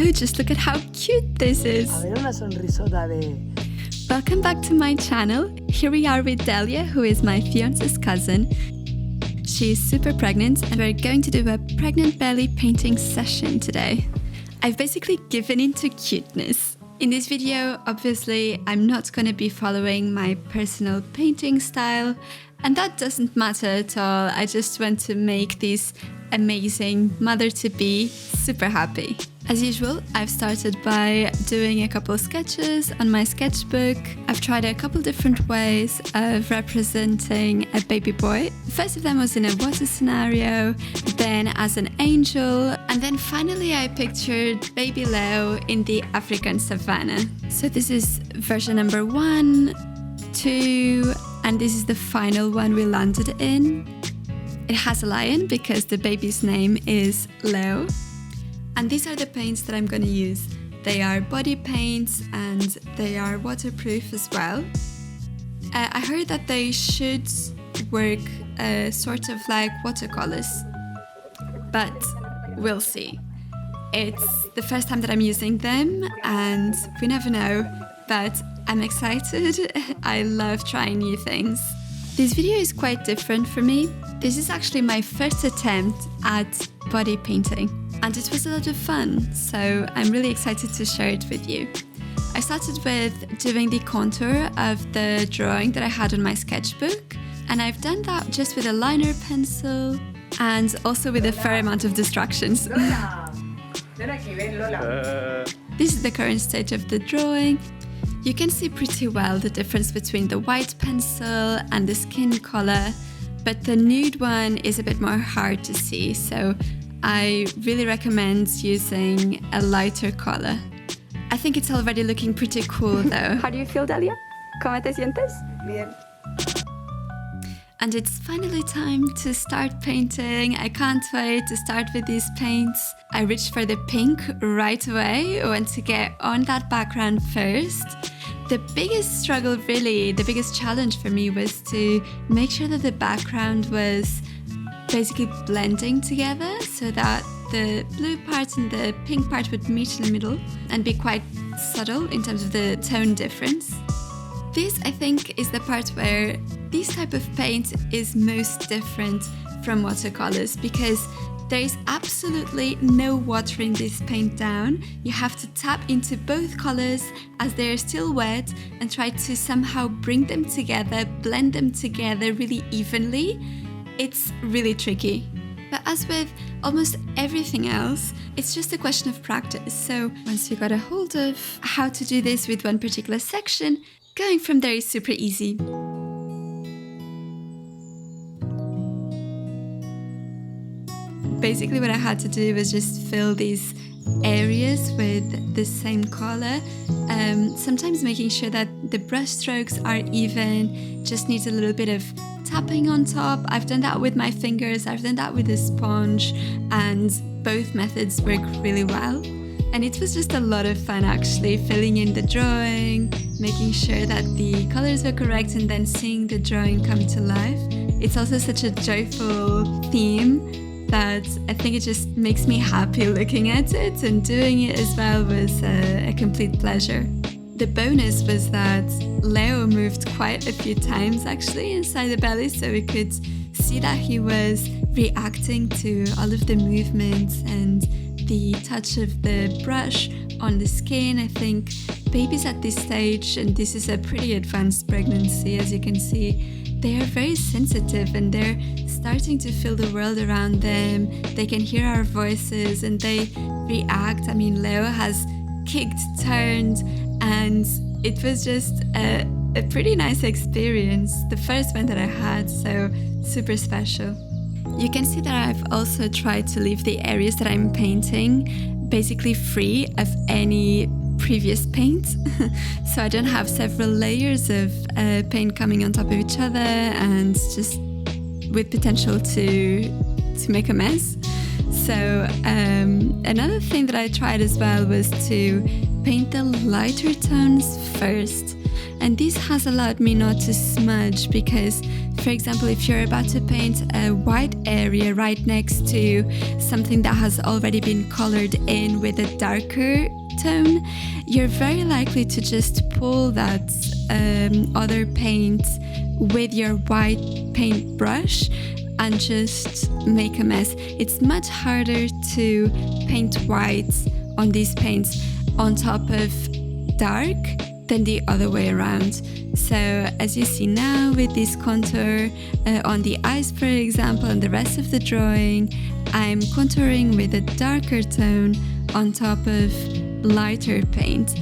Oh, just look at how cute this is. A ver una sonrisota de... Welcome back to my channel. Here we are with Delia, who is my fiance's cousin. She is super pregnant and we're going to do a pregnant belly painting session today. I've basically given into cuteness. In this video, obviously, I'm not going to be following my personal painting style, and that doesn't matter at all. I just want to make this amazing mother-to-be super happy. As usual, I've started by doing a couple sketches on my sketchbook. I've tried a couple different ways of representing a baby boy. The first of them was in a water scenario, then as an angel, and then finally I pictured baby Leo in the African savannah. So this is version number 1, 2, and this is the final one we landed in. It has a lion because the baby's name is Leo. And these are the paints that I'm going to use. They are body paints and they are waterproof as well. I heard that they should work sort of like watercolors, but we'll see. It's the first time that I'm using them and we never know, but I'm excited. I love trying new things. This video is quite different for me. This is actually my first attempt at body painting. And it was a lot of fun, so I'm really excited to share it with you. I started with doing the contour of the drawing that I had on my sketchbook, and I've done that just with a liner pencil and also with a fair amount of distractions. Lola. Ven aquí, ven, Lola. This is the current stage of the drawing. You can see pretty well the difference between the white pencil and the skin color, but the nude one is a bit more hard to see, so I really recommend using a lighter color. I think it's already looking pretty cool though. How do you feel, Delia? ¿Cómo te sientes? Bien. And it's finally time to start painting. I can't wait to start with these paints. I reached for the pink right away. I want to get on that background first. The biggest struggle, really, the biggest challenge for me was to make sure that the background was basically blending together so that the blue part and the pink part would meet in the middle and be quite subtle in terms of the tone difference. This, I think, is the part where this type of paint is most different from watercolors because there is absolutely no watering this paint down. You have to tap into both colors as they are still wet and try to somehow bring them together, blend them together really evenly. It's really tricky. But as with almost everything else, it's just a question of practice. So once you got a hold of how to do this with one particular section, going from there is super easy. Basically what I had to do was just fill these areas with the same color. Sometimes making sure that the brush strokes are even, just needs a little bit of tapping on top. I've done that with my fingers, I've done that with a sponge, and both methods work really well. And it was just a lot of fun actually, filling in the drawing, making sure that the colors were correct, and then seeing the drawing come to life. It's also such a joyful theme that I think it just makes me happy looking at it, and doing it as well was a complete pleasure. The bonus was that Leo moved quite a few times actually inside the belly, so we could see that he was reacting to all of the movements and the touch of the brush on the skin. I think babies at this stage, and this is a pretty advanced pregnancy as you can see, they are very sensitive and they're starting to feel the world around them. They can hear our voices and they react. I mean, Leo has kicked, turned, and it was just a pretty nice experience. The first one that I had, so super special. You can see that I've also tried to leave the areas that I'm painting basically free of any previous paint. So I don't have several layers of paint coming on top of each other and just with potential to make a mess. So another thing that I tried as well was to paint the lighter tones first. And this has allowed me not to smudge because For example, if you're about to paint a white area right next to something that has already been colored in with a darker tone, you're very likely to just pull that other paint with your white paintbrush and just make a mess. It's much harder to paint white on these paints on top of dark than the other way around. So as you see now with this contour on the eyes, for example, and the rest of the drawing, I'm contouring with a darker tone on top of lighter paint.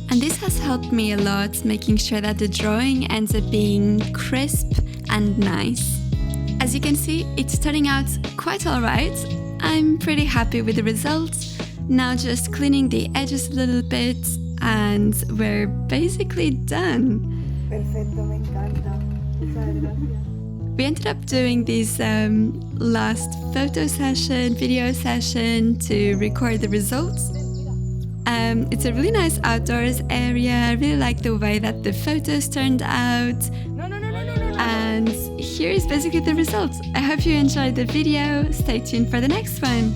And this has helped me a lot, making sure that the drawing ends up being crisp and nice. As you can see, it's turning out quite alright. I'm pretty happy with the results. Now just cleaning the edges a little bit and we're basically done. Perfecto, me encanta. Muchas gracias. We ended up doing this last photo session, video session to record the results. It's a really nice outdoors area. I really like the way that the photos turned out. And here is basically the results. I hope you enjoyed the video. Stay tuned for the next one.